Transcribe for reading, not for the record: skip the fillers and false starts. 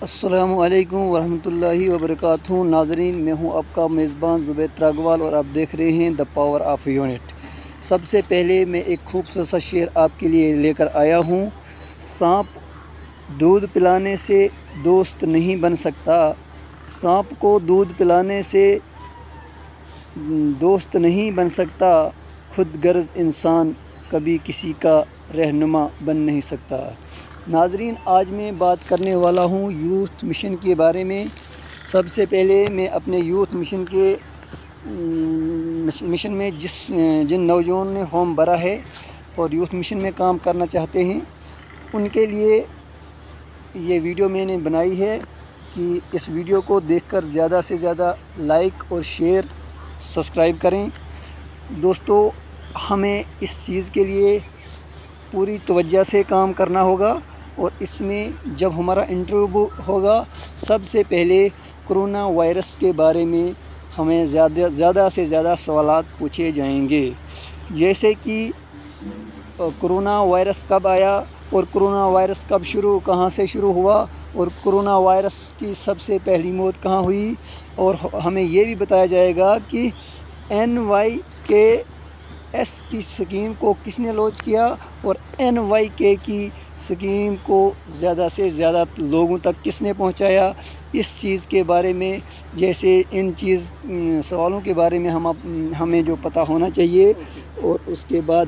السلام علیکم ورحمۃ اللہ وبرکاتہ۔ ناظرین، میں ہوں آپ کا میزبان زبید تراغوال اور آپ دیکھ رہے ہیں دا پاور آف یونٹ۔ سب سے پہلے میں ایک خوبصورت سا شعر آپ کے لیے لے کر آیا ہوں۔ سانپ دودھ پلانے سے دوست نہیں بن سکتا، سانپ کو دودھ پلانے سے دوست نہیں بن سکتا، خود غرض انسان کبھی کسی کا رہنما بن نہیں سکتا۔ ناظرین، آج میں بات کرنے والا ہوں یوتھ مشن کے بارے میں۔ سب سے پہلے میں اپنے یوتھ مشن میں جن نوجوانوں نے فارم بھرا ہے اور یوتھ مشن میں کام کرنا چاہتے ہیں، ان کے لیے یہ ویڈیو میں نے بنائی ہے کہ اس ویڈیو کو دیکھ کر زیادہ سے زیادہ لائک اور شیئر سبسکرائب کریں۔ دوستو، ہمیں اس چیز کے لیے پوری توجہ سے کام کرنا ہوگا، اور اس میں جب ہمارا انٹرویو ہوگا، سب سے پہلے کرونا وائرس کے بارے میں ہمیں زیادہ سے زیادہ سوالات پوچھے جائیں گے، جیسے کہ کرونا وائرس کب آیا، اور کرونا وائرس کہاں سے شروع ہوا، اور کرونا وائرس کی سب سے پہلی موت کہاں ہوئی، اور ہمیں یہ بھی بتایا جائے گا کہ NYKS کی سکیم کو کس نے لانچ کیا، اور NYK کی سکیم کو زیادہ سے زیادہ لوگوں تک کس نے پہنچایا۔ اس چیز کے بارے میں، جیسے ان سوالوں کے بارے میں ہمیں جو پتہ ہونا چاہیے، اور اس کے بعد